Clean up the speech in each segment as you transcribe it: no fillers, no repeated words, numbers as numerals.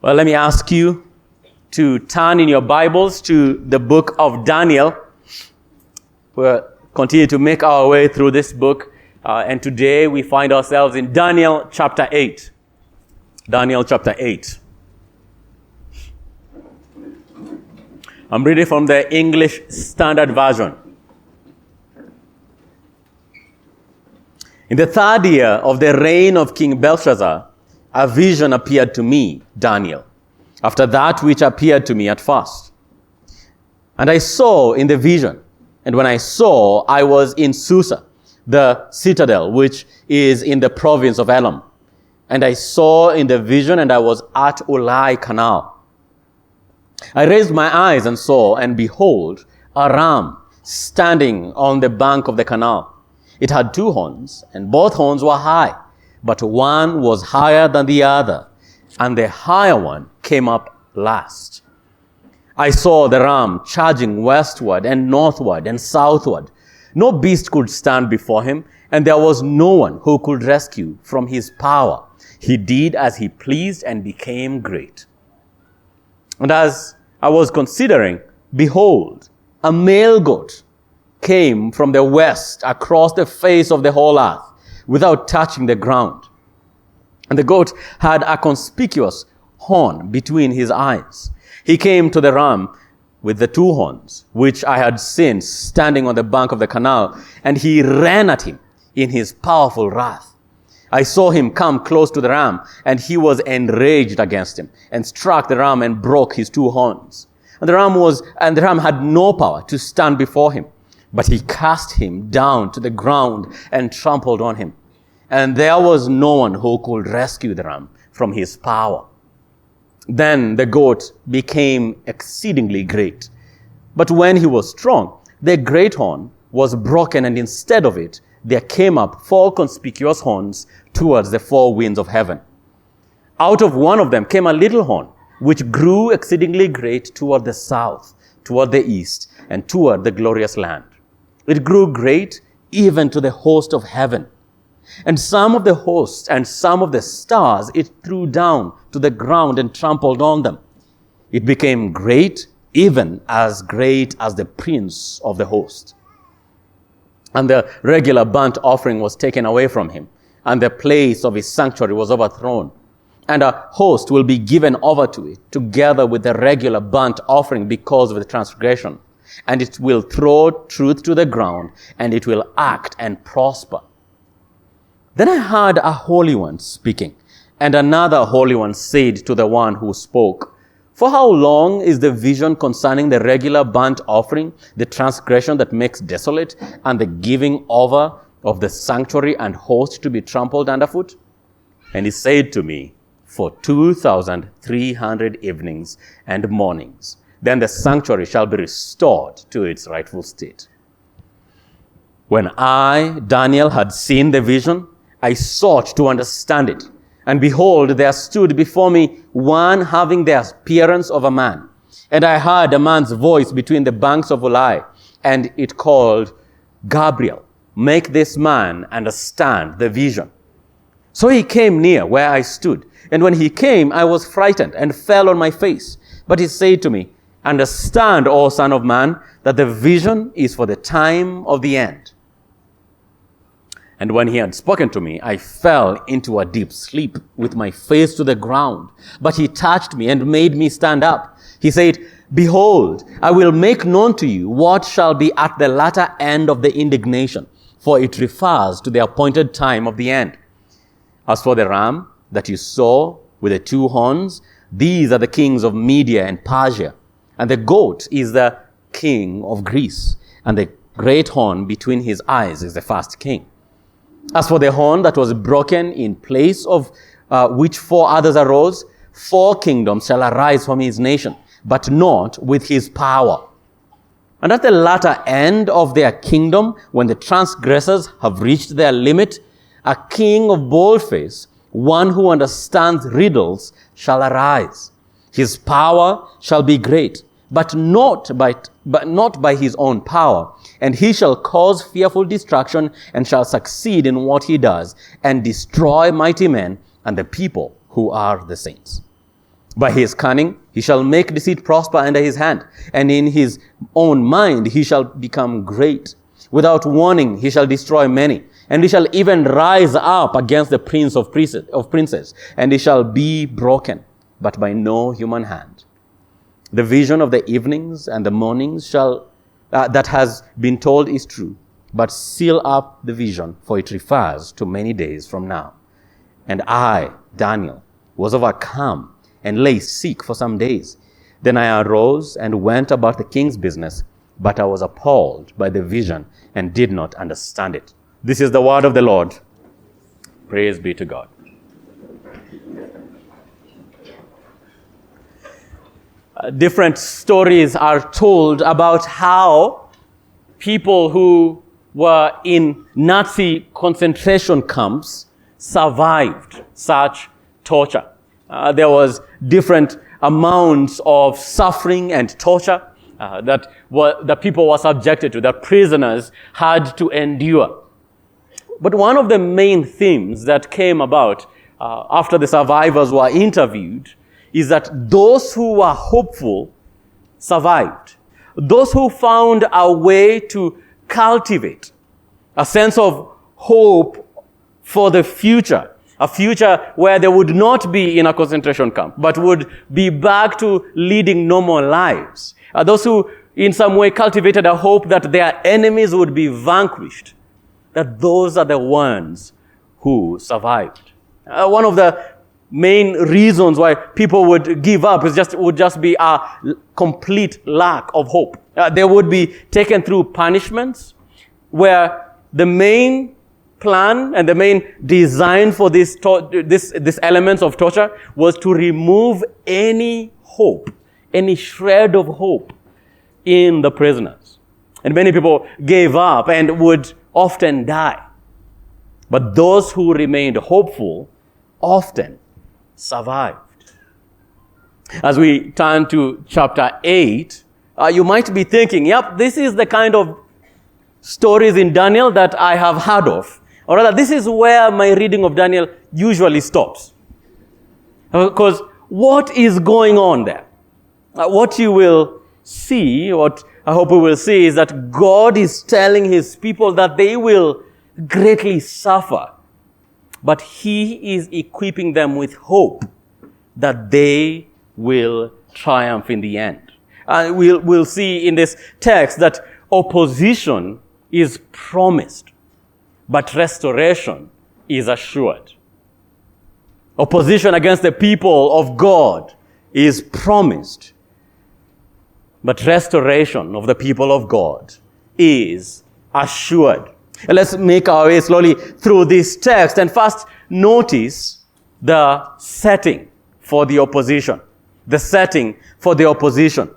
Well, let me ask you to turn in your Bibles to the book of Daniel. We'll continue to make our way through this book. And today we find ourselves in Daniel chapter 8. Daniel chapter 8. I'm reading from the English Standard Version. In the third year of the reign of King Belshazzar, a vision appeared to me, Daniel, after that which appeared to me at first. And I saw in the vision, and when I saw, I was in Susa, the citadel, which is in the province of Elam. And I saw in the vision, and I was at Ulai Canal. I raised my eyes and saw, and behold, a ram standing on the bank of the canal. It had two horns, and both horns were high, but one was higher than the other, and the higher one came up last. I saw the ram charging westward and northward and southward. No beast could stand before him, and there was no one who could rescue from his power. He did as he pleased and became great. And as I was considering, behold, a male goat came from the west across the face of the whole earth, without touching the ground. And the goat had a conspicuous horn between his eyes. He came to the ram with the two horns, which I had seen standing on the bank of the canal, and he ran at him in his powerful wrath. I saw him come close to the ram, and he was enraged against him, and struck the ram and broke his two horns. And the ram had no power to stand before him, but he cast him down to the ground and trampled on him. And there was no one who could rescue the ram from his power. Then the goat became exceedingly great. But when he was strong, the great horn was broken, and instead of it, there came up four conspicuous horns towards the four winds of heaven. Out of one of them came a little horn, which grew exceedingly great toward the south, toward the east, and toward the glorious land. It grew great even to the host of heaven. And some of the hosts and some of the stars it threw down to the ground and trampled on them. It became great, even as great as the prince of the host. And the regular burnt offering was taken away from him, and the place of his sanctuary was overthrown. And a host will be given over to it, together with the regular burnt offering because of the transgression. And it will throw truth to the ground, and it will act and prosper. Then I heard a holy one speaking, and another holy one said to the one who spoke, "For how long is the vision concerning the regular burnt offering, the transgression that makes desolate, and the giving over of the sanctuary and host to be trampled underfoot?" And he said to me, "For 2,300 evenings and mornings. Then the sanctuary shall be restored to its rightful state." When I, Daniel, had seen the vision, I sought to understand it. And behold, there stood before me one having the appearance of a man. And I heard a man's voice between the banks of Ulai, and it called, "Gabriel, make this man understand the vision." So he came near where I stood. And when he came, I was frightened and fell on my face. But he said to me, "Understand, O son of man, that the vision is for the time of the end." And when he had spoken to me, I fell into a deep sleep with my face to the ground. But he touched me and made me stand up. He said, "Behold, I will make known to you what shall be at the latter end of the indignation, for it refers to the appointed time of the end. As for the ram that you saw with the two horns, these are the kings of Media and Persia. And the goat is the king of Greece, and the great horn between his eyes is the first king. As for the horn that was broken in place of which four others arose, 4 kingdoms shall arise from his nation, but not with his power. And at the latter end of their kingdom, when the transgressors have reached their limit, a king of bold face, one who understands riddles, shall arise. His power shall be great, but not by his own power. And he shall cause fearful destruction, and shall succeed in what he does, and destroy mighty men and the people who are the saints. By his cunning, he shall make deceit prosper under his hand, and in his own mind he shall become great. Without warning, he shall destroy many, and he shall even rise up against the prince of princes, and he shall be broken, but by no human hand. The vision of the evenings and the mornings that has been told is true, but seal up the vision, for it refers to many days from now. And I, Daniel, was overcome and lay sick for some days. Then I arose and went about the king's business, but I was appalled by the vision and did not understand it. This is the word of the Lord. Praise be to God. Different stories are told about how people who were in Nazi concentration camps survived such torture. There was different amounts of suffering and torture that people were subjected to, that prisoners had to endure. But one of the main themes that came about after the survivors were interviewed is that those who were hopeful survived. Those who found a way to cultivate a sense of hope for the future, a future where they would not be in a concentration camp, but would be back to leading normal lives. Those who in some way cultivated a hope that their enemies would be vanquished, that those are the ones who survived. One of the main reasons why people would give up would just be a complete lack of hope. They would be taken through punishments where the main plan and the main design for this elements of torture was to remove any hope, any shred of hope in the prisoners. And many people gave up and would often die. But those who remained hopeful often survived. As we turn to chapter 8, you might be thinking, yep, this is the kind of stories in Daniel that I have heard of. Or rather, this is where my reading of Daniel usually stops. Because what is going on there? What you will see, what I hope we will see, is that God is telling his people that they will greatly suffer. But he is equipping them with hope that they will triumph in the end. And we'll see in this text that opposition is promised, but restoration is assured. Opposition against the people of God is promised, but restoration of the people of God is assured. And let's make our way slowly through this text and first notice the setting for the opposition. The setting for the opposition.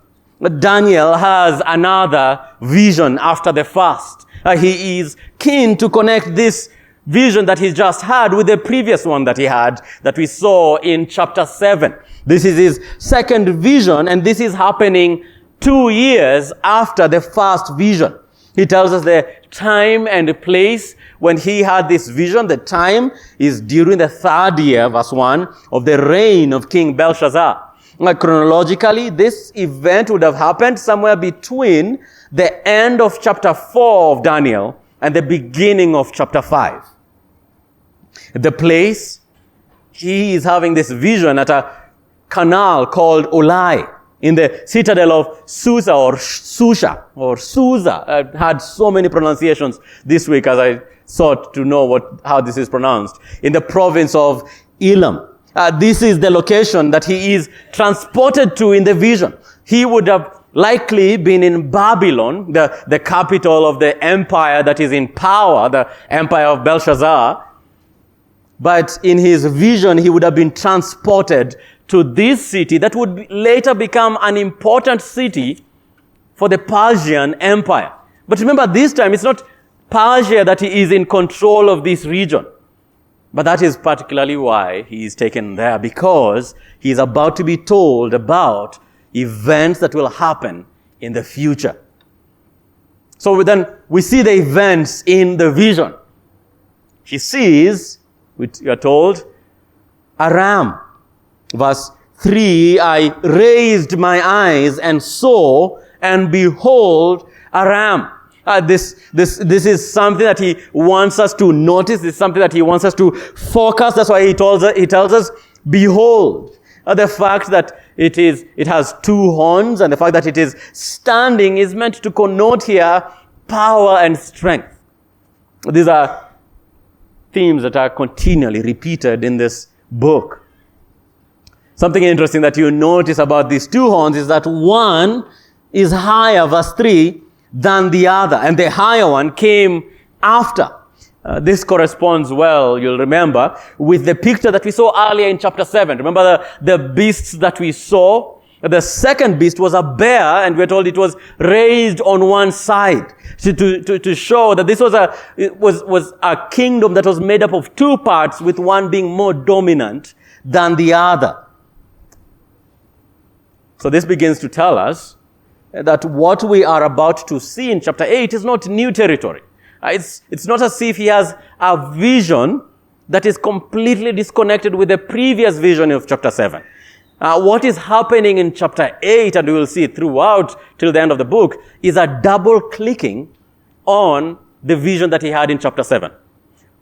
Daniel has another vision after the first. He is keen to connect this vision that he just had with the previous one that he had, that we saw in chapter 7. This is his second vision, and this is happening 2 years after the first vision. He tells us the time and the place when he had this vision. The time is during the 3rd year, verse 1, of the reign of King Belshazzar. Chronologically, this event would have happened somewhere between the end of chapter 4 of Daniel and the beginning of chapter 5. The place, he is having this vision at a canal called Ulai in the citadel of Susa or Susha or Susa. I've had so many pronunciations this week as I sought to know how this is pronounced. In the province of Elam. This is the location that he is transported to in the vision. He would have likely been in Babylon, the capital of the empire that is in power, the empire of Belshazzar. But in his vision, he would have been transported to this city that would later become an important city for the Persian Empire. But remember, this time it's not Persia that he is in control of this region. But that is particularly why he is taken there, because he is about to be told about events that will happen in the future. So then we see the events in the vision. He sees, we are told, a ram. Verse 3, I raised my eyes and saw, and behold, a ram. This is something that he wants us to notice. This is something that he wants us to focus. That's why he tells us, behold. The fact that it has 2 horns and the fact that it is standing is meant to connote here power and strength. These are themes that are continually repeated in this book. Something interesting that you notice about these 2 horns is that one is higher, verse 3, than the other, and the higher one came after. This corresponds well, you'll remember, with the picture that we saw earlier in chapter 7. Remember the beasts that we saw? The second beast was a bear, and we're told it was raised on one side to show that this was a kingdom that was made up of 2 parts, with one being more dominant than the other. So this begins to tell us that what we are about to see in chapter 8 is not new territory. It's not as if he has a vision that is completely disconnected with the previous vision of chapter 7. What is happening in chapter 8, and we will see throughout till the end of the book, is a double clicking on the vision that he had in chapter 7.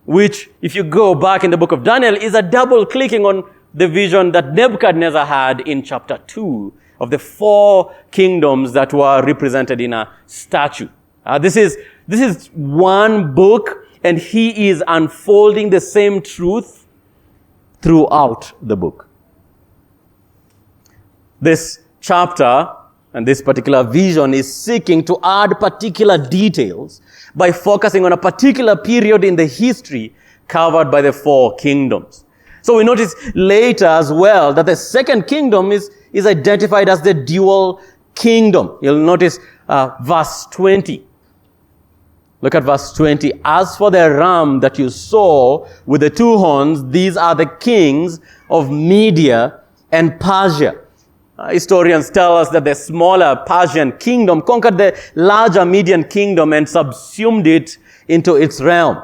Which, if you go back in the book of Daniel, is a double clicking on the vision that Nebuchadnezzar had in chapter 2 of the 4 kingdoms that were represented in a statue. This is one book, and he is unfolding the same truth throughout the book. This chapter and this particular vision is seeking to add particular details by focusing on a particular period in the history covered by the 4 kingdoms. So we notice later as well that the second kingdom is identified as the dual kingdom. You'll notice verse 20. Look at verse 20. As for the ram that you saw with the 2 horns, these are the kings of Media and Persia. Historians tell us that the smaller Persian kingdom conquered the larger Median kingdom and subsumed it into its realm.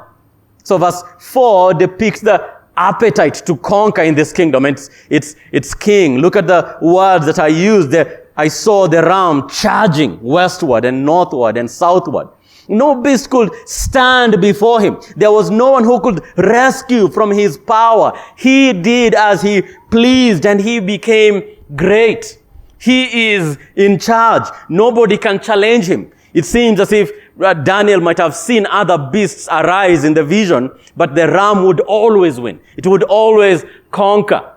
So verse 4 depicts the appetite to conquer in this kingdom. It's king. Look at the words that are used there. I saw the ram charging westward and northward and southward. No beast could stand before him. There was no one who could rescue from his power. He did as he pleased, and he became great. He is in charge. Nobody can challenge him. It seems as if Daniel might have seen other beasts arise in the vision, but the ram would always win. It would always conquer.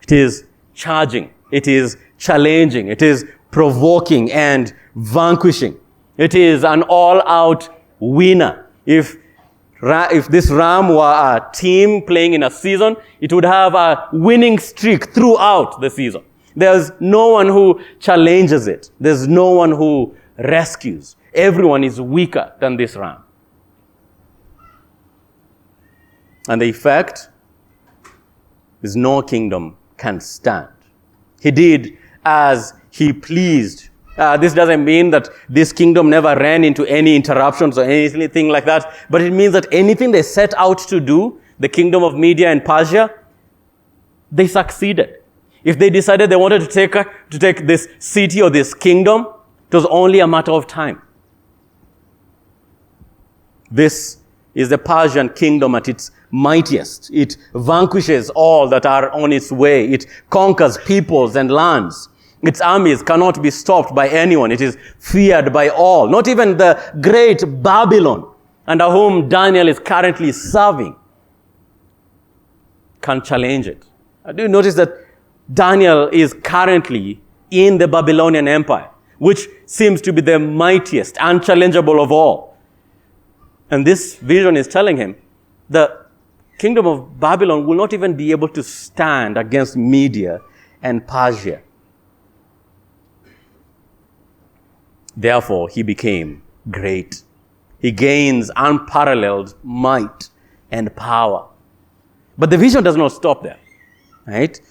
It is charging. It is challenging. It is provoking and vanquishing. It is an all-out winner. If this ram were a team playing in a season, it would have a winning streak throughout the season. There's no one who challenges it. There's no one who rescues. Everyone is weaker than this ram. And the effect is no kingdom can stand. He did as he pleased. This doesn't mean that this kingdom never ran into any interruptions or anything like that, but it means that anything they set out to do, the kingdom of Media and Persia, they succeeded. If they decided they wanted to take this city or this kingdom, it was only a matter of time. This is the Persian kingdom at its mightiest. It vanquishes all that are on its way. It conquers peoples and lands. Its armies cannot be stopped by anyone. It is feared by all. Not even the great Babylon, under whom Daniel is currently serving, can challenge it. Do you notice that Daniel is currently in the Babylonian Empire, which seems to be the mightiest, unchallengeable of all? And this vision is telling him the kingdom of Babylon will not even be able to stand against Media and Persia. Therefore, he became great. He gains unparalleled might and power. But the vision does not stop there, right?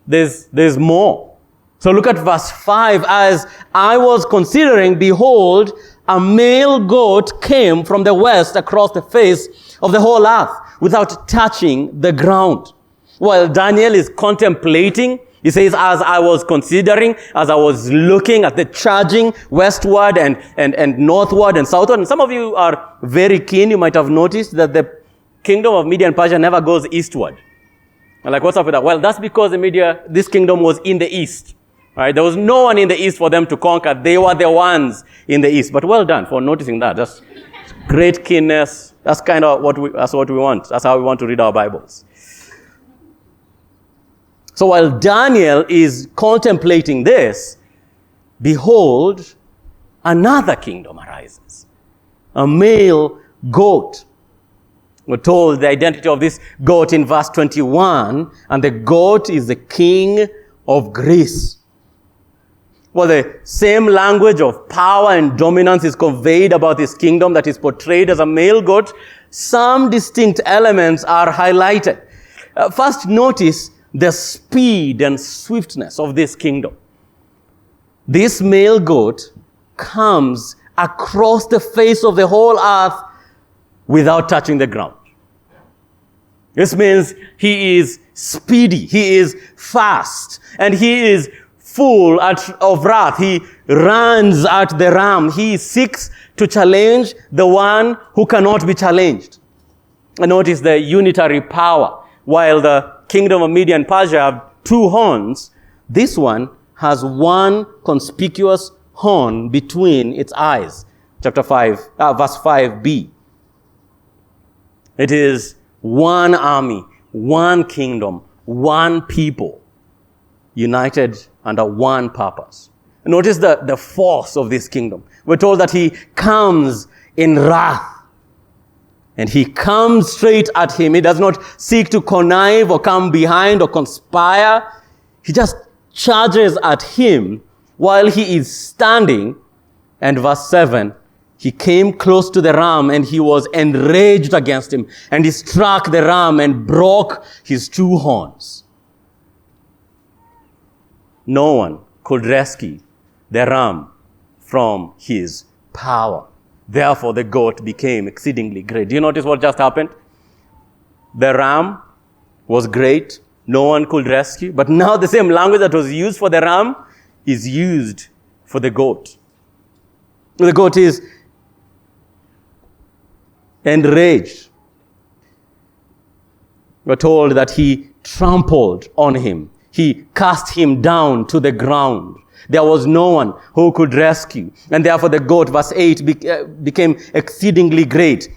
There's more. So look at verse 5. As I was considering, behold, a male goat came from the west across the face of the whole earth without touching the ground. While Daniel is contemplating, he says, as I was considering, as I was looking at the charging westward and northward and southward, and some of you are very keen, you might have noticed that the kingdom of Media and Persia never goes eastward. And like, what's up with that? Well, that's because this kingdom was in the east. Right? There was no one in the east for them to conquer. They were the ones in the east. But well done for noticing that. That's great keenness. That's kind of what we want. That's how we want to read our Bibles. So while Daniel is contemplating this, behold, another kingdom arises. A male goat. We're told the identity of this goat in verse 21, and the goat is the king of Greece. Well, the same language of power and dominance is conveyed about this kingdom that is portrayed as a male goat. Some distinct elements are highlighted. First, notice the speed and swiftness of this kingdom. This male goat comes across the face of the whole earth without touching the ground. This means he is speedy, he is fast, and he is full of wrath. He runs at the ram. He seeks to challenge the one who cannot be challenged. And notice the unitary power. While the kingdom of Media and Persia have two horns, this one has one conspicuous horn between its eyes. Chapter 5, verse 5b. It is one army, one kingdom, one people, united under one purpose. Notice the force of this kingdom. We're told that he comes in wrath. And he comes straight at him. He does not seek to connive or come behind or conspire. He just charges at him while he is standing. And verse 7, he came close to the ram and he was enraged against him. And he struck the ram and broke his two horns. No one could rescue the ram from his power. Therefore, the goat became exceedingly great. Do you notice what just happened? The ram was great. No one could rescue. But now the same language that was used for the ram is used for the goat. The goat is enraged. We're told that he trampled on him. He cast him down to the ground. There was no one who could rescue. And therefore the goat, verse 8, became exceedingly great.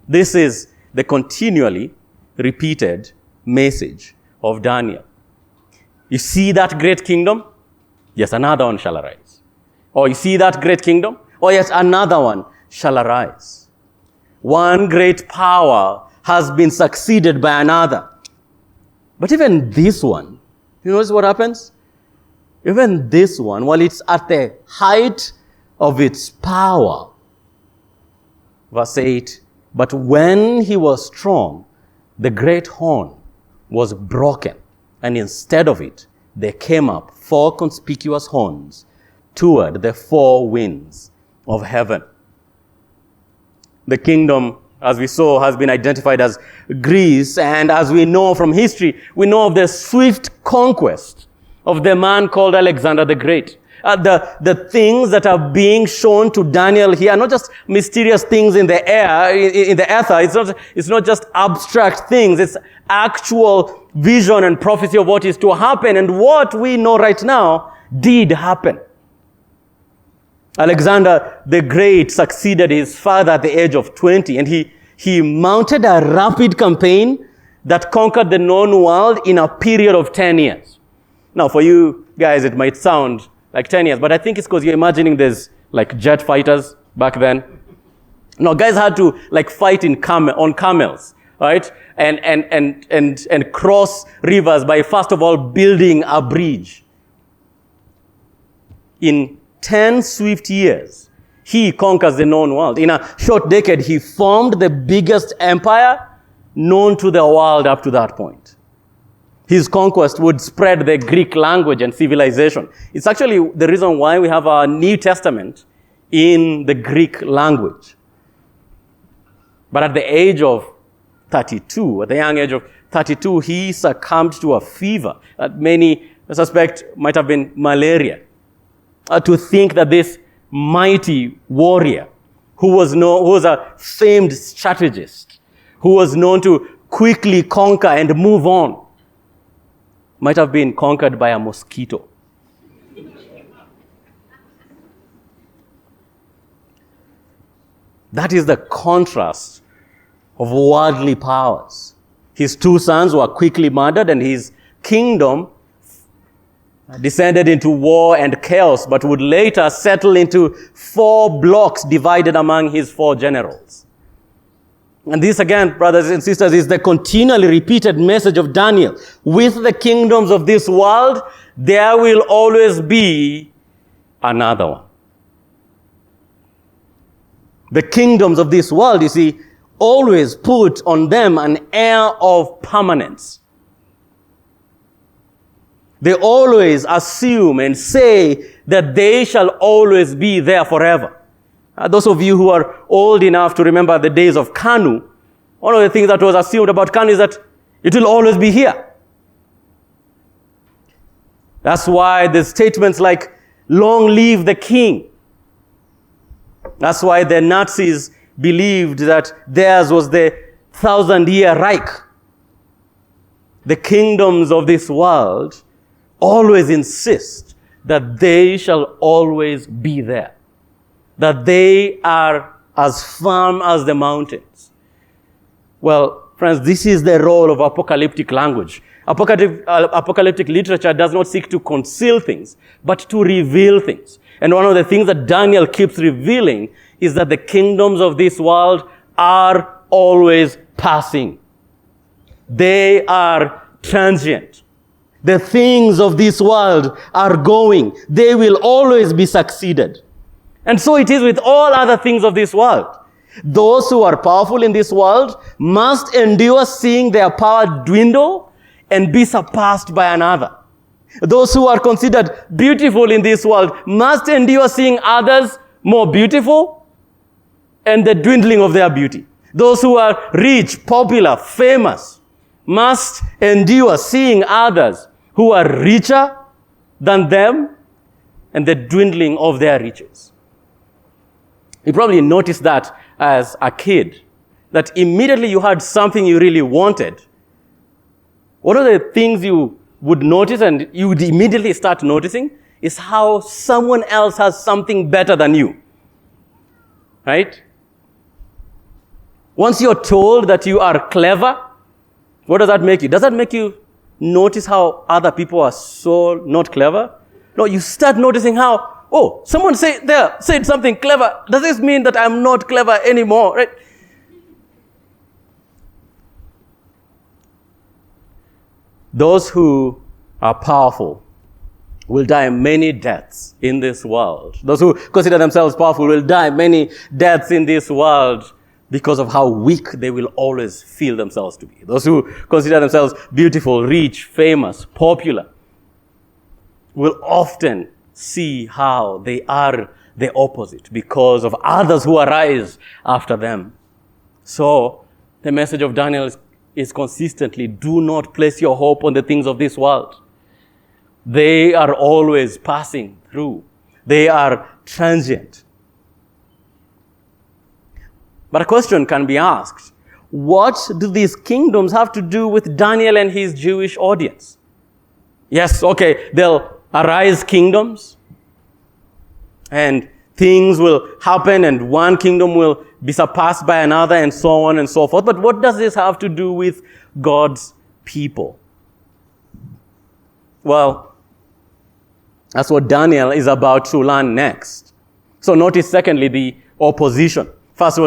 This is the continually repeated message of Daniel. You see that great kingdom? Yes, another one shall arise. Or you see that great kingdom? Or yes, another one shall arise. One great power has been succeeded by another. But even this one, you notice what happens? Even this one, while it's at the height of its power, verse 8, but when he was strong, the great horn was broken, and instead of it, there came up 4 conspicuous horns toward the 4 winds of heaven. The kingdom, as we saw, has been identified as Greece, and as we know from history, we know of the swift conquest of the man called Alexander the Great. The things that are being shown to Daniel here are not just mysterious things in the air, in the ether. It's not just abstract things. It's actual vision and prophecy of what is to happen. And what we know right now did happen. Alexander the Great succeeded his father at the age of 20, and he mounted a rapid campaign that conquered the known world in a period of 10 years. Now, for you guys, it might sound like 10 years, but I think it's because you're imagining there's like jet fighters back then. No, guys had to like fight on camels, right? And cross rivers by first of all building a bridge. In 10 swift years, he conquers the known world. In a short decade, he formed the biggest empire known to the world up to that point. His conquest would spread the Greek language and civilization. It's actually the reason why we have our New Testament in the Greek language. But at the age of 32. At the young age of 32, he succumbed to a fever that many suspect might have been malaria. To think that this mighty warrior, who was a famed strategist, who was known to quickly conquer and move on, might have been conquered by a mosquito. That is the contrast of worldly powers. His two sons were quickly murdered, and his kingdom descended into war and chaos, but would later settle into 4 blocks divided among his 4 generals. And this again, brothers and sisters, is the continually repeated message of Daniel. With the kingdoms of this world, there will always be another one. The kingdoms of this world, you see, always put on them an air of permanence. They always assume and say that they shall always be there forever. Those of you who are old enough to remember the days of Kanu, one of the things that was assumed about Kanu is that it will always be here. That's why there's statements like, "Long live the king." That's why the Nazis believed that theirs was the 1,000-year Reich. The kingdoms of this world always insist that they shall always be there, that they are as firm as the mountains. Well, friends, this is the role of apocalyptic language. Apocalyptic literature does not seek to conceal things, but to reveal things. And one of the things that Daniel keeps revealing is that the kingdoms of this world are always passing. They are transient. The things of this world are going. They will always be succeeded. And so it is with all other things of this world. Those who are powerful in this world must endure seeing their power dwindle and be surpassed by another. Those who are considered beautiful in this world must endure seeing others more beautiful and the dwindling of their beauty. Those who are rich, popular, famous must endure seeing others who are richer than them and the dwindling of their riches. You probably noticed that as a kid, that immediately you had something you really wanted. One of the things you would notice and you would immediately start noticing is how someone else has something better than you. Right? Once you're told that you are clever, what does that make you? Does that make you notice how other people are so not clever? No, you start noticing how, oh, someone said something clever. Does this mean that I'm not clever anymore? Right? Those who are powerful will die many deaths in this world. Those who consider themselves powerful will die many deaths in this world because of how weak they will always feel themselves to be. Those who consider themselves beautiful, rich, famous, popular will often see how they are the opposite because of others who arise after them. So the message of Daniel is consistently, do not place your hope on the things of this world. They are always passing through. They are transient. But a question can be asked, what do these kingdoms have to do with Daniel and his Jewish audience? Yes, okay, they'll arise kingdoms, and things will happen, and one kingdom will be surpassed by another, and so on and so forth. But what does this have to do with God's people? Well, that's what Daniel is about to learn next. So notice, secondly, the opposition. First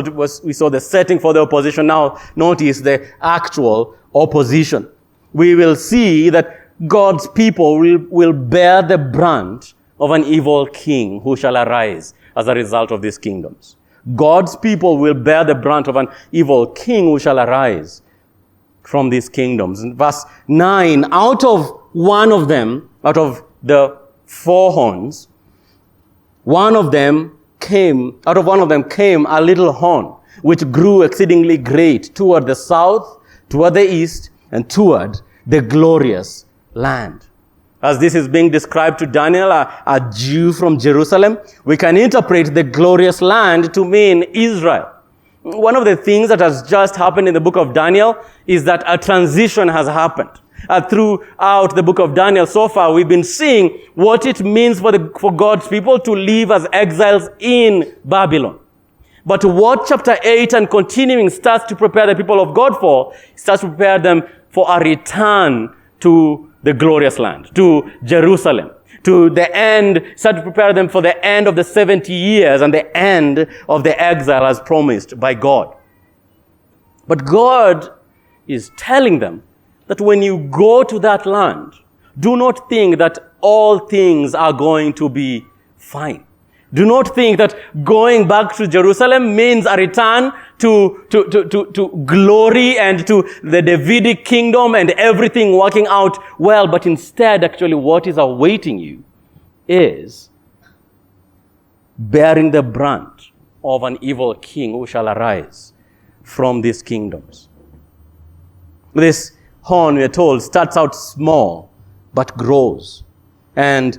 we saw the setting for the opposition. Now notice the actual opposition. We will see that God's people will bear the brunt of an evil king who shall arise as a result of these kingdoms. God's people will bear the brunt of an evil king who shall arise from these kingdoms. In verse 9, out of the 4 horns, out of one of them came a little horn. which grew exceedingly great toward the south, toward the east, and toward the glorious land. As this is being described to Daniel, a Jew from Jerusalem, we can interpret the glorious land to mean Israel. One of the things that has just happened in the book of Daniel is that a transition has happened. Throughout the book of Daniel so far, we've been seeing what it means for God's people to live as exiles in Babylon. But what chapter 8 and continuing starts to prepare the people of God for, starts to prepare them for a return to the glorious land, to Jerusalem, to the end, start to prepare them for the end of the 70 years and the end of the exile as promised by God. But God is telling them that when you go to that land, do not think that all things are going to be fine. Do not think that going back to Jerusalem means a return to glory and to the Davidic kingdom and everything working out well. But instead, actually, what is awaiting you is bearing the brunt of an evil king who shall arise from these kingdoms. This horn, we are told, starts out small but grows. And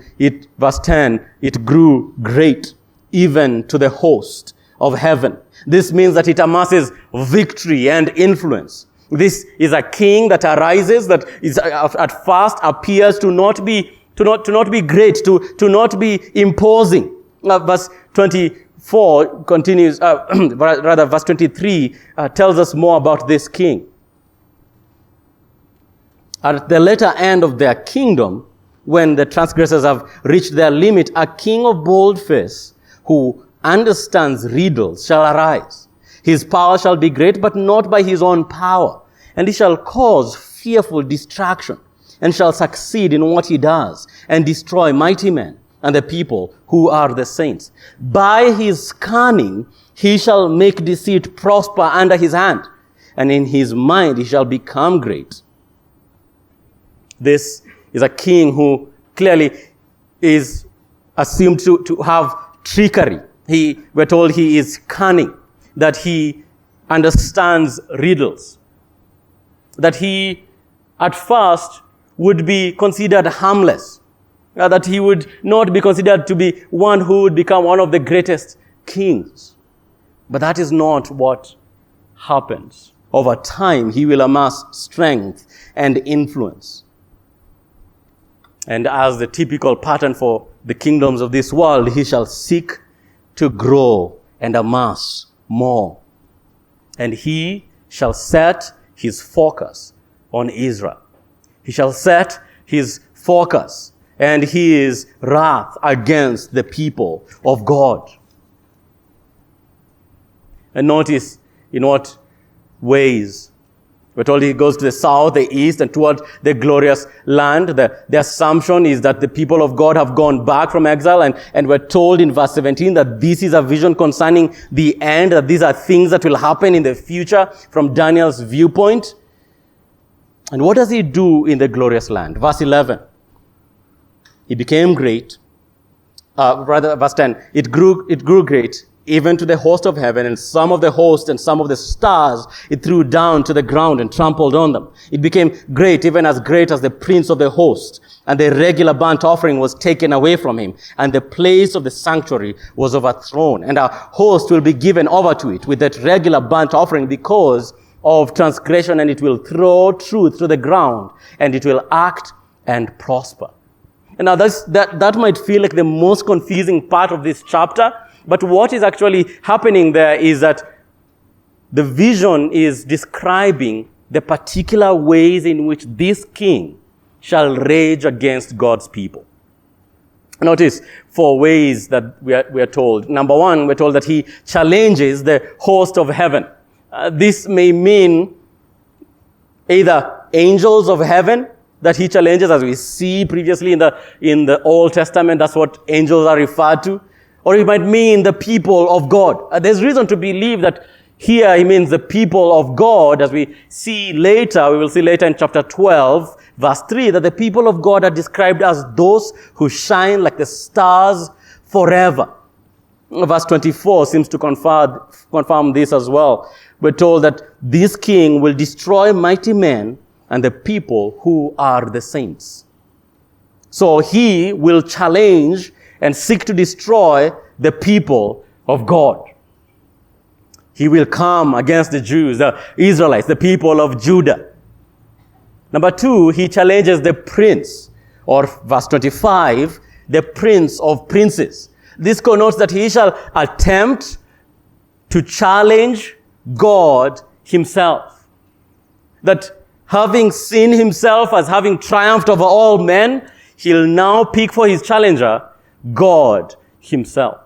verse 10, it grew great, even to the host of heaven. This means that it amasses victory and influence. This is a king that arises, that is at first appears to not be great, to not be imposing. Verse 24 continues, rather verse 23 tells us more about this king. At the latter end of their kingdom, when the transgressors have reached their limit, a king of bold face who understands riddles shall arise. His power shall be great, but not by his own power. And he shall cause fearful distraction, and shall succeed in what he does, and destroy mighty men and the people who are the saints. By his cunning he shall make deceit prosper under his hand, and in his mind he shall become great. This is a king who clearly is assumed to have trickery. We're told he is cunning, that he understands riddles, that he at first would be considered harmless, that he would not be considered to be one who would become one of the greatest kings. But that is not what happens. Over time, he will amass strength and influence. And as the typical pattern for the kingdoms of this world, he shall seek to grow and amass more. And he shall set his focus on Israel. He shall set his focus and his wrath against the people of God. And notice in what ways. We're told he goes to the south, the east, and toward the glorious land. The assumption is that the people of God have gone back from exile, and we're told in verse 17 that this is a vision concerning the end, that these are things that will happen in the future from Daniel's viewpoint. And what does he do in the glorious land? Verse 11. He became great. Verse 10. It grew great, even to the host of heaven, and some of the host and some of the stars it threw down to the ground and trampled on them. It became great, even as great as the prince of the host. And the regular burnt offering was taken away from him, and the place of the sanctuary was overthrown. And a host will be given over to it with that regular burnt offering because of transgression, and it will throw truth to the ground, and it will act and prosper. And now that might feel like the most confusing part of this chapter, but what is actually happening there is that the vision is describing the particular ways in which this king shall rage against God's people. Notice 4 ways that we are told. Number 1, we're told that he challenges the host of heaven. This may mean either angels of heaven that he challenges, as we see previously in the Old Testament. That's what angels are referred to. Or it might mean the people of God. There's reason to believe that here he means the people of God, as we will see later in chapter 12, verse 3, that the people of God are described as those who shine like the stars forever. Verse 24 seems to confirm this as well. We're told that this king will destroy mighty men and the people who are the saints. So he will challenge and seek to destroy the people of God. He will come against the Jews, the Israelites, the people of Judah. Number 2, he challenges the prince, or verse 25, the prince of princes. This connotes that he shall attempt to challenge God himself. That having seen himself as having triumphed over all men, he'll now pick for his challenger God himself.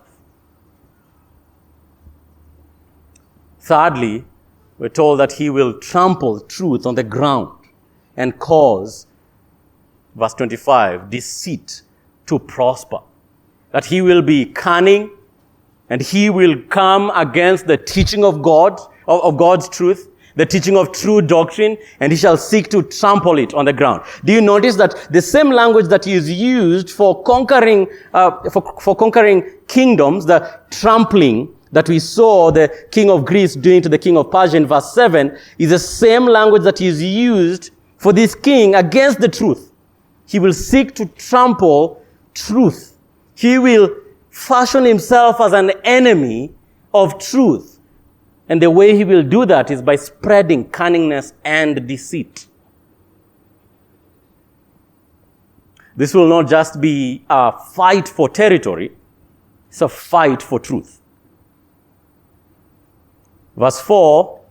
Thirdly, we're told that he will trample truth on the ground and cause, verse 25, deceit to prosper. That he will be cunning and he will come against the teaching of God, of God's truth, the teaching of true doctrine, and he shall seek to trample it on the ground. Do you notice that the same language that is used for conquering, for conquering kingdoms, the trampling that we saw the king of Greece doing to the king of Persia in verse 7, is the same language that is used for this king against the truth. He will seek to trample truth. He will fashion himself as an enemy of truth. And the way he will do that is by spreading cunningness and deceit. This will not just be a fight for territory, it's a fight for truth. Verse 4,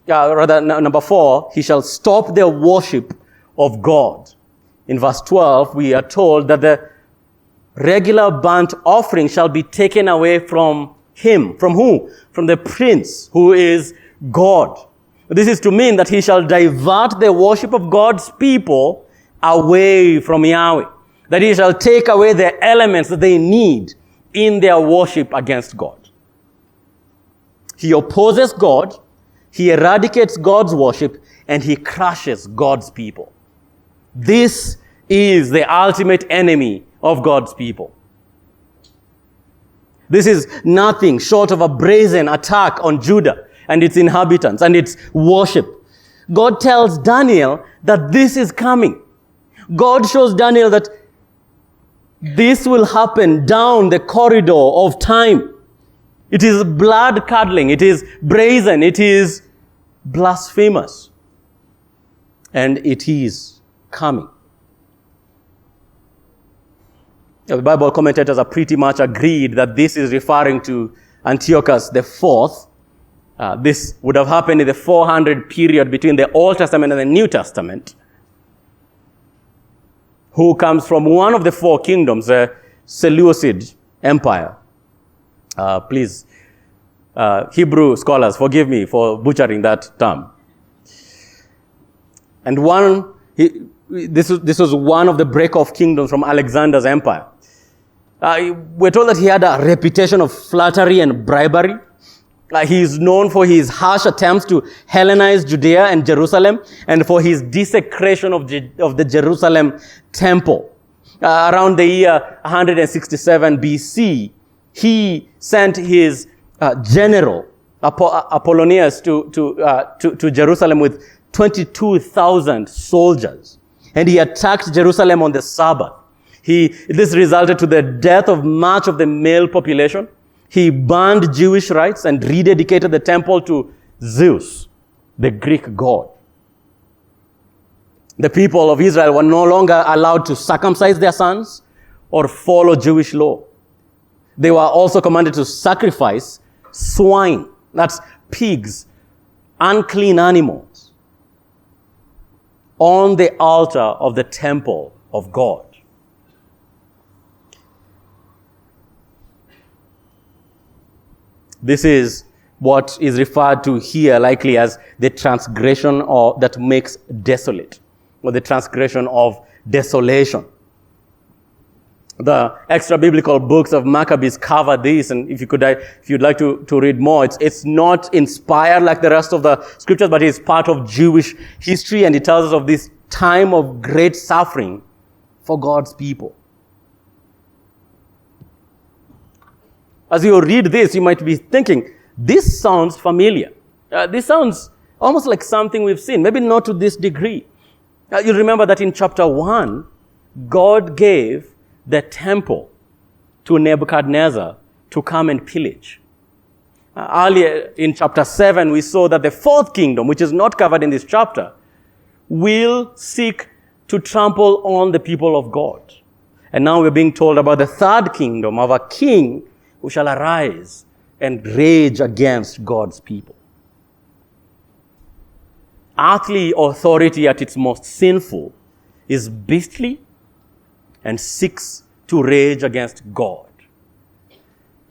number 4, he shall stop their worship of God. In verse 12, we are told that the regular burnt offering shall be taken away from him. From who? From the prince, who is God. This is to mean that he shall divert the worship of God's people away from Yahweh. That he shall take away the elements that they need in their worship against God. He opposes God, he eradicates God's worship, and he crushes God's people. This is the ultimate enemy of God's people. This is nothing short of a brazen attack on Judah and its inhabitants and its worship. God tells Daniel that this is coming. God shows Daniel that this will happen down the corridor of time. It is blood-curdling, it is brazen, it is blasphemous. And it is coming. The Bible commentators are pretty much agreed that this is referring to Antiochus IV. This would have happened in the 400 period between the Old Testament and the New Testament, who comes from one of the four kingdoms, the Seleucid Empire. Please, Hebrew scholars, forgive me for butchering that term. And this was one of the break-off kingdoms from Alexander's empire. We're told that he had a reputation of flattery and bribery. He is known for his harsh attempts to Hellenize Judea and Jerusalem, and for his desecration of the Jerusalem temple. Around the year 167 BC, he sent his general Apollonius to Jerusalem with 22,000 soldiers, and he attacked Jerusalem on the Sabbath. This resulted to the death of much of the male population. He banned Jewish rites and rededicated the temple to Zeus, the Greek god. The people of Israel were no longer allowed to circumcise their sons or follow Jewish law. They were also commanded to sacrifice swine, that's pigs, unclean animals, on the altar of the temple of God. This is what is referred to here likely as the transgression that makes desolate, or the transgression of desolation. The extra biblical books of Maccabees cover this, and if you'd like to read more, it's not inspired like the rest of the scriptures, but it's part of Jewish history, and it tells us of this time of great suffering for God's people. As you read this, you might be thinking, this sounds familiar. This sounds almost like something we've seen, maybe not to this degree. You remember that in chapter 1, God gave the temple to Nebuchadnezzar to come and pillage. Earlier in chapter 7, we saw that the fourth kingdom, which is not covered in this chapter, will seek to trample on the people of God. And now we're being told about the third kingdom of a king who shall arise and rage against God's people. Earthly authority at its most sinful is beastly and seeks to rage against God.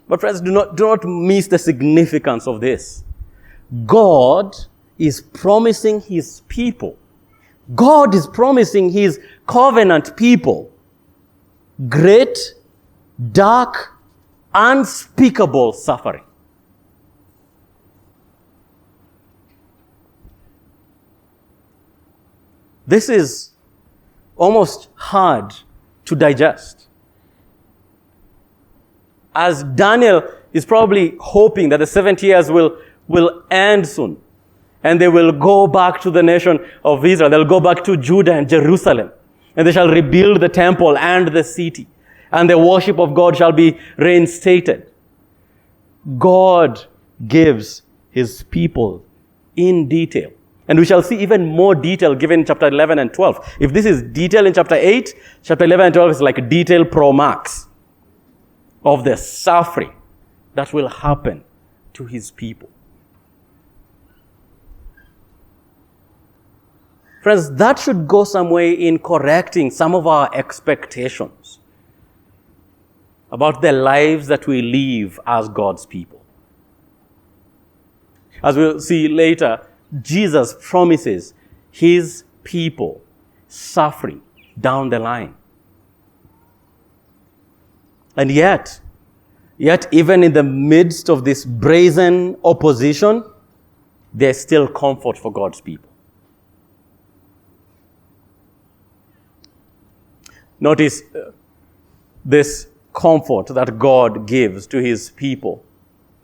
But friends, do not miss the significance of this. God is promising his people. God is promising his covenant people great, dark, unspeakable suffering. This is almost hard to digest. As Daniel is probably hoping that the 70 years will end soon, and they will go back to the nation of Israel. They'll go back to Judah and Jerusalem, and they shall rebuild the temple and the city, and the worship of God shall be reinstated. God gives his people in detail. And we shall see even more detail given in chapter 11 and 12. If this is detail in chapter 8, chapter 11 and 12 is like detail pro max of the suffering that will happen to his people. Friends, that should go some way in correcting some of our expectations about the lives that we live as God's people. As we'll see later, Jesus promises his people suffering down the line. And yet, even in the midst of this brazen opposition, there's still comfort for God's people. Notice this comfort that God gives to his people.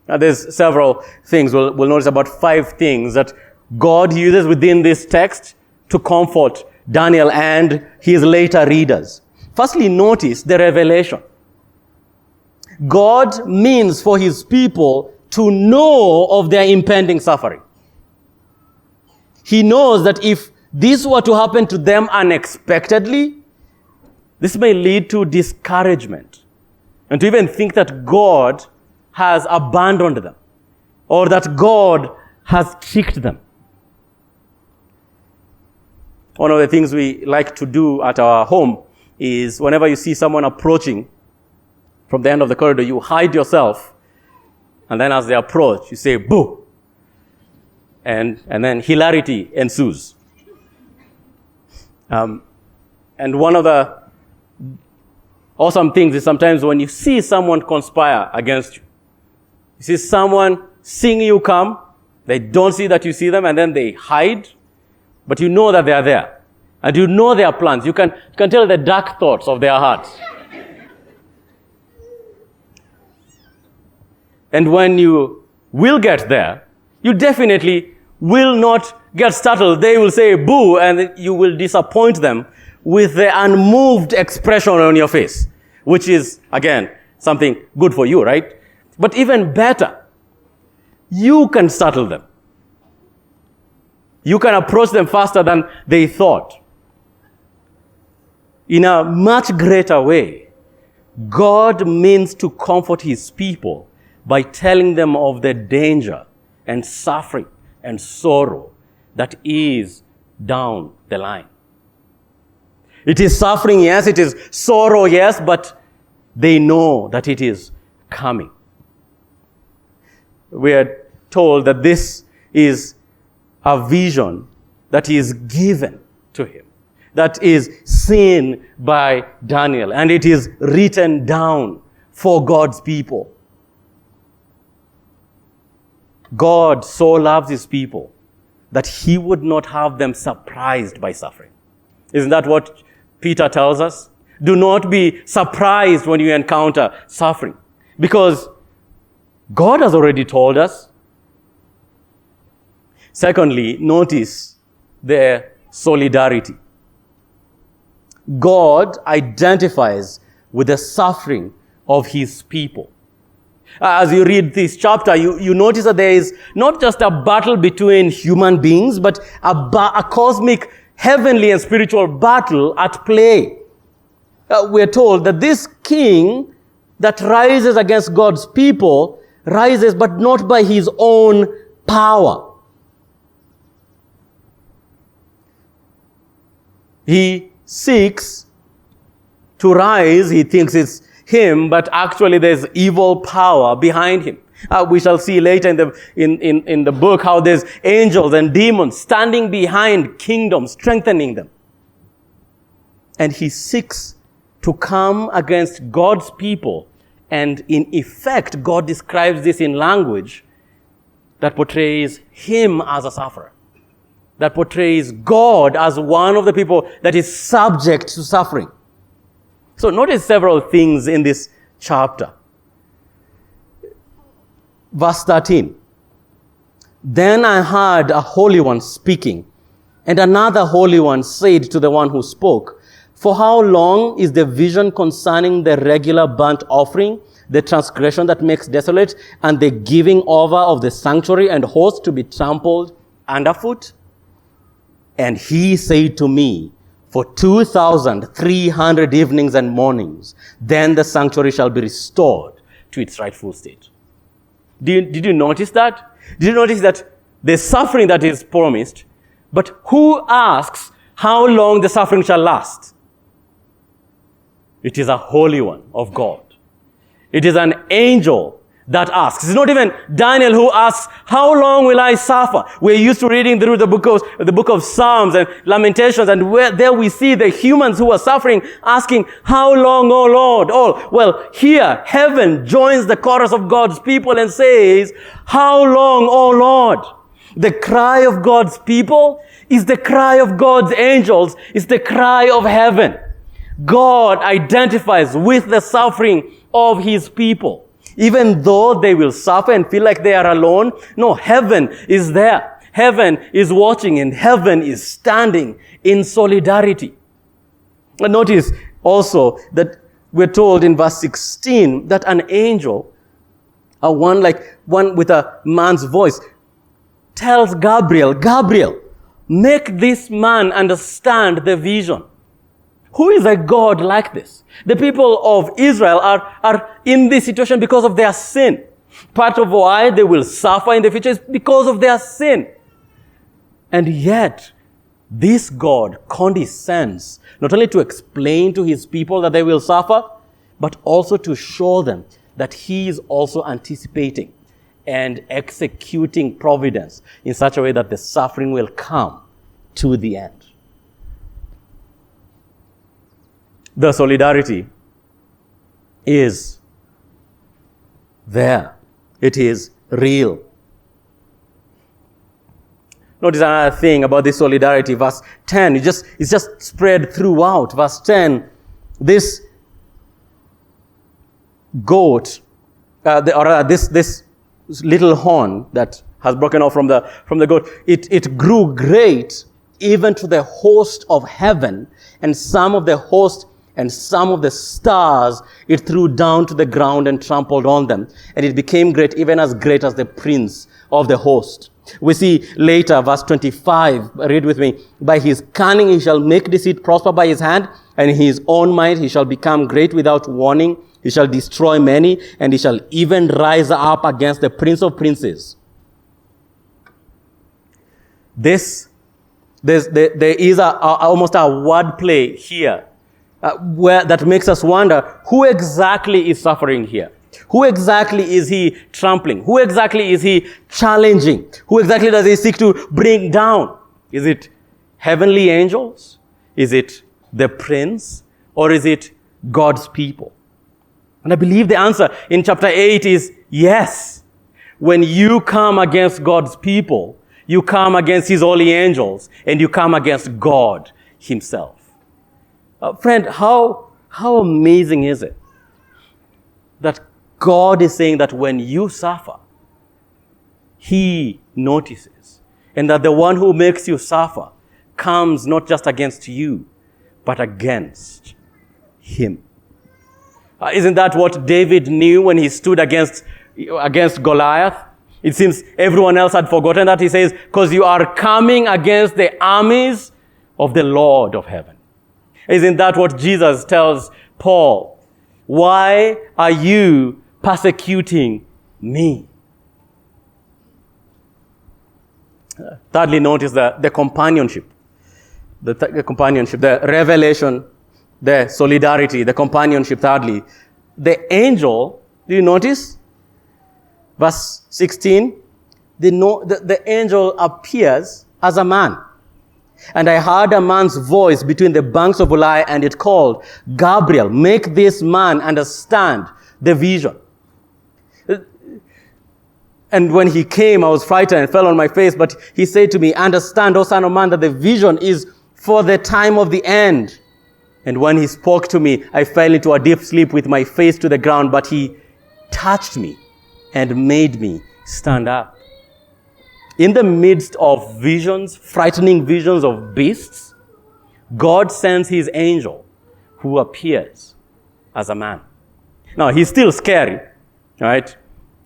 Now, there's several things. We'll notice about 5 things that God uses within this text to comfort Daniel and his later readers. Firstly, notice the revelation. God means for his people to know of their impending suffering. He knows that if this were to happen to them unexpectedly, this may lead to discouragement and to even think that God has abandoned them or that God has tricked them. One of the things we like to do at our home is whenever you see someone approaching from the end of the corridor, you hide yourself, and then as they approach, you say, boo! And then hilarity ensues. And one of the awesome things is sometimes when you see someone conspire against you, you see someone seeing you come, they don't see that you see them, and then they hide, but you know that they are there. And you know their plans. You can tell the dark thoughts of their hearts. And when you will get there, you definitely will not get startled. They will say boo, and you will disappoint them with the unmoved expression on your face, which is, again, something good for you, right? But even better, you can startle them. You can approach them faster than they thought. In a much greater way, God means to comfort his people by telling them of the danger and suffering and sorrow that is down the line. It is suffering, yes, it is sorrow, yes, but they know that it is coming. We are told that this is a vision that is given to him, that is seen by Daniel, and it is written down for God's people. God so loves his people that he would not have them surprised by suffering. Isn't that what Peter tells us? Do not be surprised when you encounter suffering, because God has already told us. Secondly, notice their solidarity. God identifies with the suffering of his people. As you read this chapter, you notice that there is not just a battle between human beings, but a cosmic, heavenly and spiritual battle at play. We're told that this king that rises against God's people rises, but not by his own power. He seeks to rise, he thinks it's him, but actually there's evil power behind him. We shall see later in the book how there's angels and demons standing behind kingdoms, strengthening them. And he seeks to come against God's people. And in effect, God describes this in language that portrays him as a sufferer, that portrays God as one of the people that is subject to suffering. So notice several things in this chapter. Verse 13. Then I heard a holy one speaking, and another holy one said to the one who spoke, for how long is the vision concerning the regular burnt offering, the transgression that makes desolate, and the giving over of the sanctuary and host to be trampled underfoot? And he said to me, for 2,300 evenings and mornings, then the sanctuary shall be restored to its rightful state. Did you notice that? Did you notice that the suffering that is promised, but who asks how long the suffering shall last? It is a holy one of God. It is an angel that asks. It's not even Daniel who asks, how long will I suffer? We're used to reading through the book of Psalms and Lamentations, and there we see the humans who are suffering asking, how long, O Lord? Oh, well, here, heaven joins the chorus of God's people and says, how long, O Lord? The cry of God's people is the cry of God's angels, is the cry of heaven. God identifies with the suffering of his people. Even though they will suffer and feel like they are alone, no, heaven is there. Heaven is watching and heaven is standing in solidarity. And notice also that we're told in verse 16 that an angel, one with a man's voice, tells Gabriel, make this man understand the vision. Who is a God like this? The people of Israel are in this situation because of their sin. Part of why they will suffer in the future is because of their sin. And yet, this God condescends not only to explain to his people that they will suffer, but also to show them that he is also anticipating and executing providence in such a way that the suffering will come to the end. The solidarity is there. It is real. Notice another thing about this solidarity. Verse 10, it's just spread throughout. Verse 10, this goat, this little horn that has broken off from the goat, it grew great even to the host of heaven, and some of the host and some of the stars it threw down to the ground and trampled on them. And it became great, even as great as the prince of the host. We see later, verse 25, read with me, by his cunning he shall make deceit prosper by his hand, and in his own might he shall become great without warning. He shall destroy many, and he shall even rise up against the prince of princes. There is almost a wordplay here. That makes us wonder, who exactly is suffering here? Who exactly is he trampling? Who exactly is he challenging? Who exactly does he seek to bring down? Is it heavenly angels? Is it the prince? Or is it God's people? And I believe the answer in chapter 8 is yes. When you come against God's people, you come against his holy angels, and you come against God himself. Friend, how amazing is it that God is saying that when you suffer, He notices. And that the one who makes you suffer comes not just against you, but against Him. Isn't that what David knew when he stood against Goliath? It seems everyone else had forgotten that. He says, because you are coming against the armies of the Lord of heaven. Isn't that what Jesus tells Paul? Why are you persecuting me? Thirdly, notice the companionship. The companionship, the revelation, the solidarity, the companionship. Thirdly, the angel, do you notice? Verse 16, the angel appears as a man. And I heard a man's voice between the banks of Ulai, and it called, Gabriel, make this man understand the vision. And when he came, I was frightened and fell on my face. But he said to me, understand, O son of man, that the vision is for the time of the end. And when he spoke to me, I fell into a deep sleep with my face to the ground. But he touched me and made me stand up. In the midst of visions, frightening visions of beasts, God sends His angel who appears as a man. Now, he's still scary, right?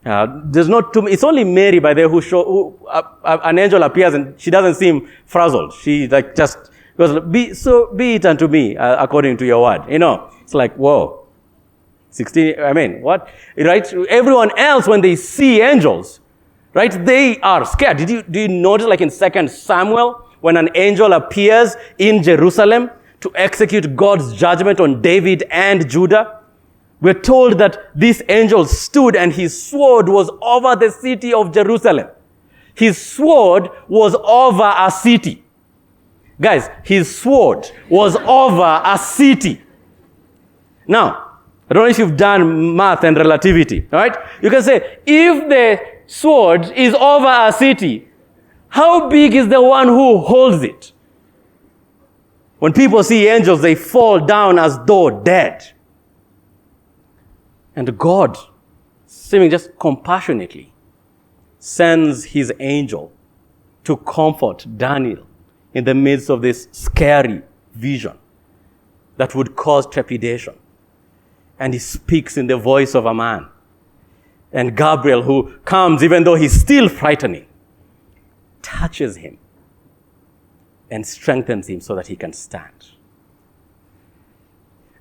It's only Mary, by there, who an angel appears and she doesn't seem frazzled. She just goes, be it unto me according to your word. It's like, whoa. 16, what? Right? Everyone else, when they see angels, right, they are scared. Do you notice, like in 2 Samuel, when an angel appears in Jerusalem to execute God's judgment on David and Judah? We're told that this angel stood and his sword was over the city of Jerusalem. His sword was over a city. Guys, his sword was over a city. Now, I don't know if you've done math and relativity, right? You can say, if the sword is over a city, how big is the one who holds it? When people see angels, they fall down as though dead. And God, seeming just compassionately, sends His angel to comfort Daniel in the midst of this scary vision that would cause trepidation. And He speaks in the voice of a man. And Gabriel, who comes, even though he's still frightening, touches him and strengthens him so that he can stand.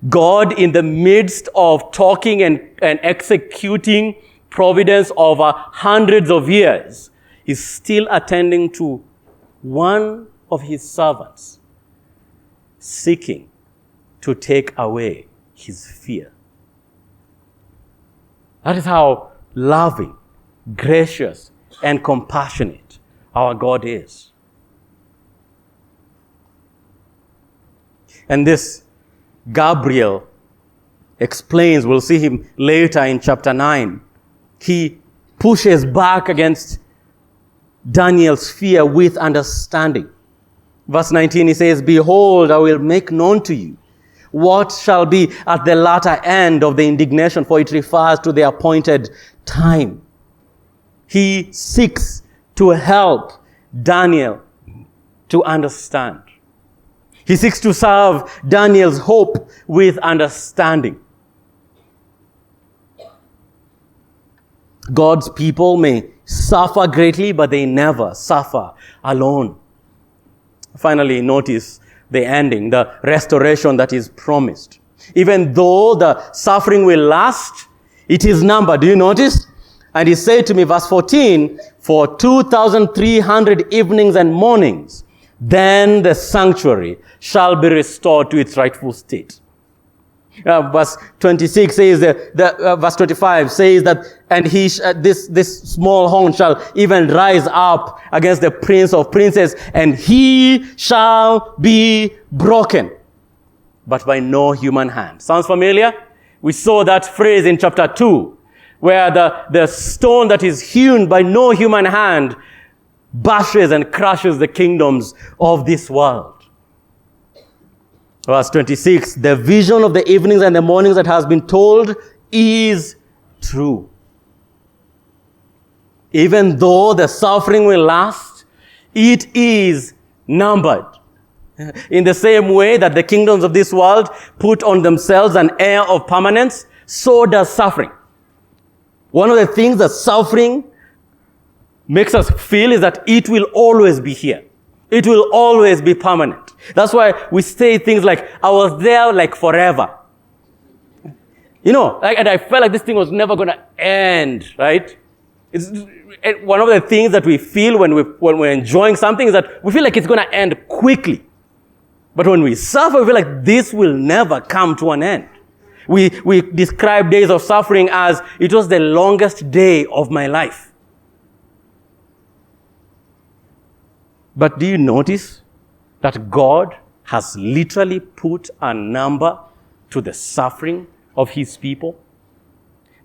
God, in the midst of talking and executing providence over hundreds of years, is still attending to one of His servants, seeking to take away his fear. That is how loving, gracious, and compassionate our God is. And this Gabriel explains, we'll see him later in chapter 9. He pushes back against Daniel's fear with understanding. Verse 19, he says, behold, I will make known to you what shall be at the latter end of the indignation, for it refers to the appointed time. He seeks to help Daniel to understand. He seeks to serve Daniel's hope with understanding. God's people may suffer greatly, but they never suffer alone. Finally, notice the ending, the restoration that is promised. Even though the suffering will last, it is numbered. Do you notice? And he said to me, verse 14, for 2,300 evenings and mornings, then the sanctuary shall be restored to its rightful state. Verse 26 says, verse 25 says that, and this small horn shall even rise up against the prince of princes, and he shall be broken, but by no human hand. Sounds familiar? We saw that phrase in chapter 2, where the stone that is hewn by no human hand bashes and crushes the kingdoms of this world. Verse 26, the vision of the evenings and the mornings that has been told is true. Even though the suffering will last, it is numbered. In the same way that the kingdoms of this world put on themselves an air of permanence, so does suffering. One of the things that suffering makes us feel is that it will always be here. It will always be permanent. That's why we say things like, I was there like forever. And I felt like this thing was never going to end, right? It's one of the things that we feel when we're enjoying something is that we feel like it's going to end quickly. But when we suffer, we feel like this will never come to an end. We describe days of suffering as it was the longest day of my life. But do you notice that God has literally put a number to the suffering of his people?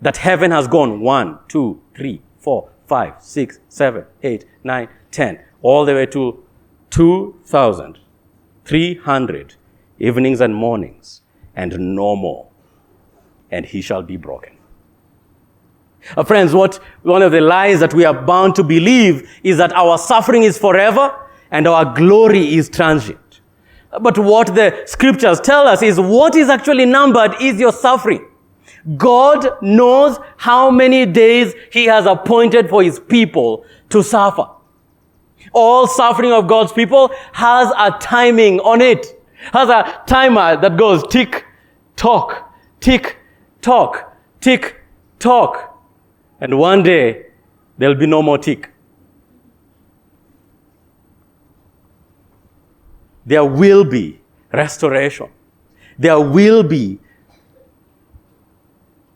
That heaven has gone 1, 2, 3, 4, 5, 6, 7, 8, 9, 10, all the way to 2,300 evenings and mornings, and no more. And he shall be broken. Friends, one of the lies that we are bound to believe is that our suffering is forever and our glory is transient. But what the scriptures tell us is what is actually numbered is your suffering. God knows how many days he has appointed for his people to suffer. All suffering of God's people has a timing on it. Has a timer that goes tick, tock, tick, tock, tick, tock. And one day, there'll be no more tick. There will be restoration. There will be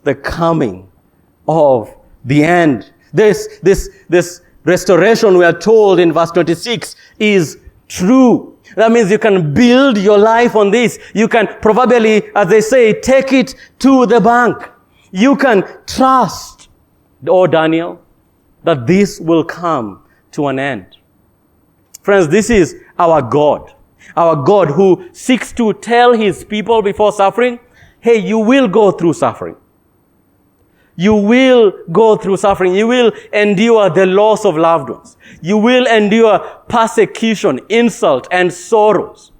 the coming of the end. This restoration, we are told in verse 26, is true. That means you can build your life on this. You can proverbially, as they say, take it to the bank. You can trust, Daniel, that this will come to an end. Friends, this is our God who seeks to tell his people before suffering, hey, you will go through suffering. You will go through suffering. You will endure the loss of loved ones. You will endure persecution, insult, and sorrows.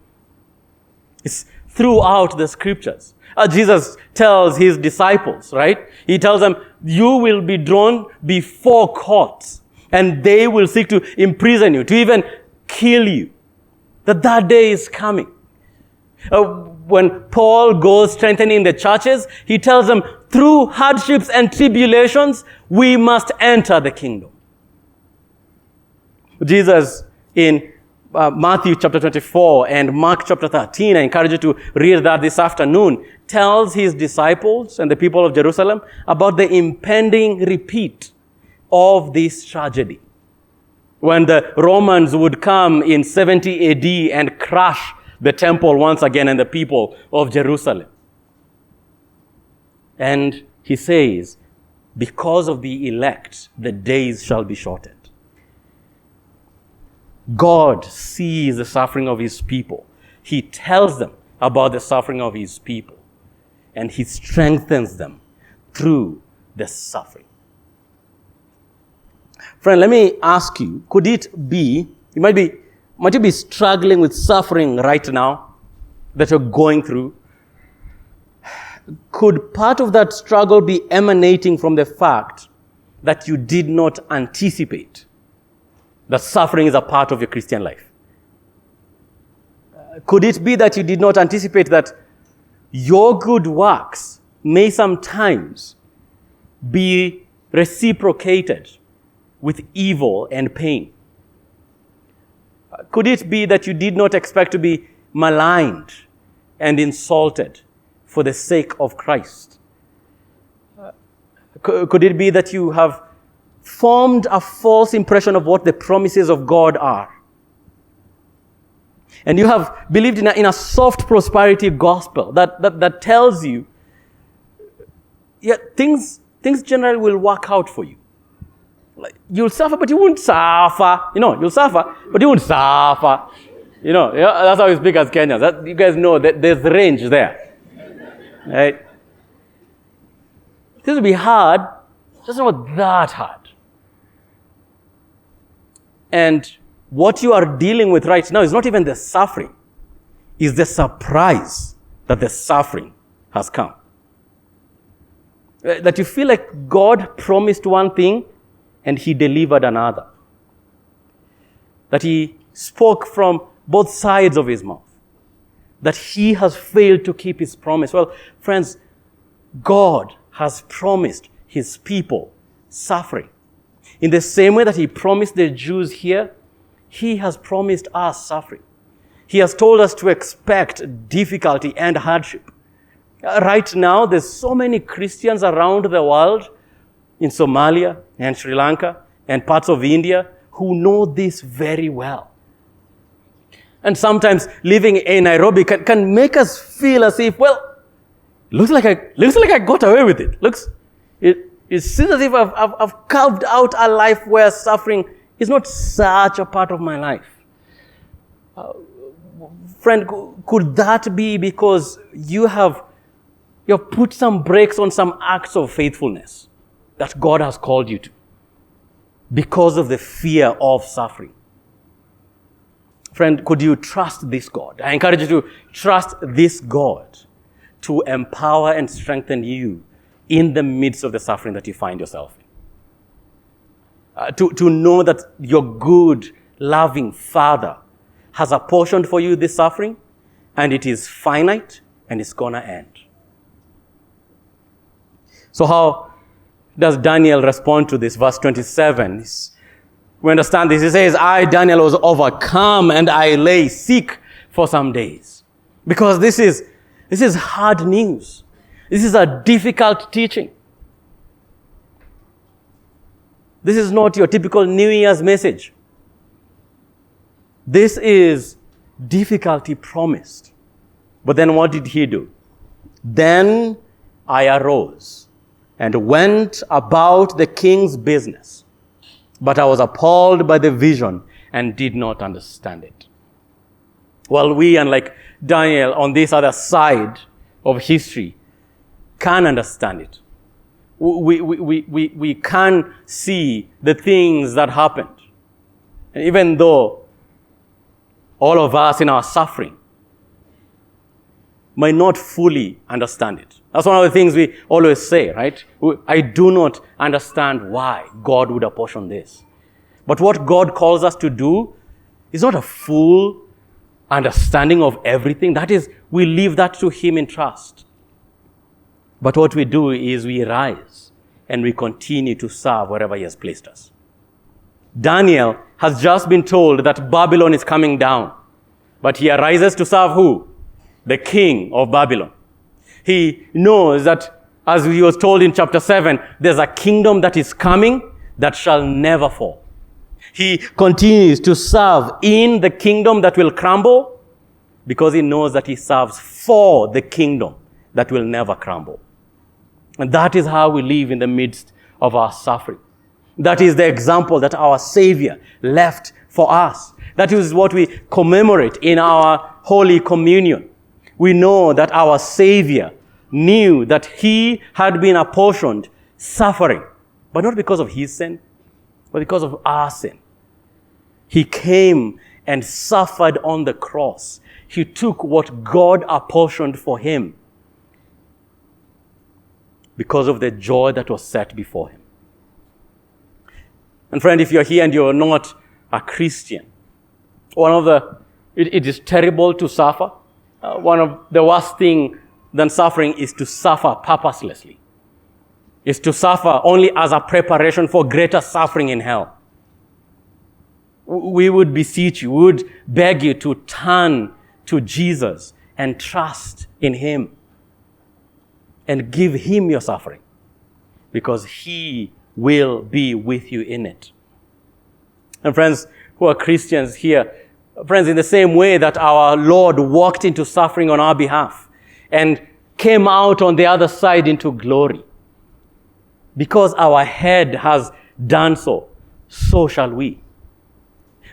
It's throughout the scriptures. Jesus tells his disciples, right? He tells them, you will be drawn before courts, and they will seek to imprison you, to even kill you. That day is coming. When Paul goes strengthening the churches, he tells them, through hardships and tribulations, we must enter the kingdom. Jesus in Matthew chapter 24 and Mark chapter 13, I encourage you to read that this afternoon, tells his disciples and the people of Jerusalem about the impending repeat of this tragedy. When the Romans would come in 70 AD and crush the temple once again and the people of Jerusalem. And he says, because of the elect, the days shall be shortened. God sees the suffering of his people. He tells them about the suffering of his people. And he strengthens them through the suffering. Friend, let me ask you, could it be, might you be struggling with suffering right now that you're going through? Could part of that struggle be emanating from the fact that you did not anticipate that suffering is a part of your Christian life? Could it be that you did not anticipate that your good works may sometimes be reciprocated with evil and pain? Could it be that you did not expect to be maligned and insulted for the sake of Christ? Could it be that you have formed a false impression of what the promises of God are? And you have believed in a soft prosperity gospel that tells you, yeah, things generally will work out for you. Like, you'll suffer, but you won't suffer. You'll suffer, but you won't suffer. That's how we speak as Kenyans. You guys know that there's range there. Right? This will be hard, just not that hard. And what you are dealing with right now is not even the suffering, it's the surprise that the suffering has come. That you feel like God promised one thing and he delivered another. That he spoke from both sides of his mouth. That he has failed to keep his promise. Well, friends, God has promised his people suffering. In the same way that he promised the Jews here, he has promised us suffering. He has told us to expect difficulty and hardship. Right now, there's so many Christians around the world, in Somalia and Sri Lanka and parts of India, who know this very well. And sometimes living in Nairobi can make us feel as if, well, looks like I got away with it. It seems as if I've carved out a life where suffering is not such a part of my life. Friend, could that be because you have put some brakes on some acts of faithfulness that God has called you to because of the fear of suffering? Friend, could you trust this God? I encourage you to trust this God to empower and strengthen you in the midst of the suffering that you find yourself in. To know that your good, loving Father has apportioned for you this suffering, and it is finite and it's gonna end. So how does Daniel respond to this? Verse 27. We understand this. He says, I, Daniel, was overcome and I lay sick for some days. Because this is hard news. This is a difficult teaching. This is not your typical New Year's message. This is difficulty promised. But then what did he do? Then I arose and went about the king's business. But I was appalled by the vision and did not understand it. Well, we, unlike Daniel, on this other side of history, can understand it. We can see the things that happened. And even though all of us in our suffering might not fully understand it. That's one of the things we always say, right? I do not understand why God would apportion this. But what God calls us to do is not a full understanding of everything. That is, we leave that to Him in trust. But what we do is we rise and we continue to serve wherever He has placed us. Daniel has just been told that Babylon is coming down. But he arises to serve who? The king of Babylon. He knows that, as he was told in chapter 7, there's a kingdom that is coming that shall never fall. He continues to serve in the kingdom that will crumble because he knows that he serves for the kingdom that will never crumble. And that is how we live in the midst of our suffering. That is the example that our Savior left for us. That is what we commemorate in our Holy Communion. We know that our Savior knew that He had been apportioned suffering, but not because of His sin, but because of our sin. He came and suffered on the cross. He took what God apportioned for Him because of the joy that was set before Him. And friend, if you're here and you're not a Christian, it is terrible to suffer. One of the worst things than suffering is to suffer purposelessly. Is to suffer only as a preparation for greater suffering in hell. We would beseech you, we would beg you to turn to Jesus and trust in Him. And give Him your suffering. Because He will be with you in it. And friends who are Christians here, friends, in the same way that our Lord walked into suffering on our behalf and came out on the other side into glory, because our head has done so, so shall we.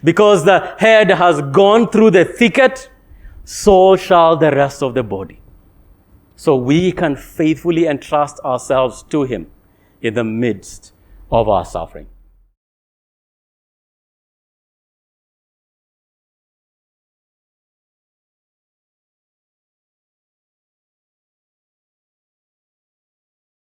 Because the head has gone through the thicket, so shall the rest of the body. so we can faithfully entrust ourselves to him in the midst of our suffering.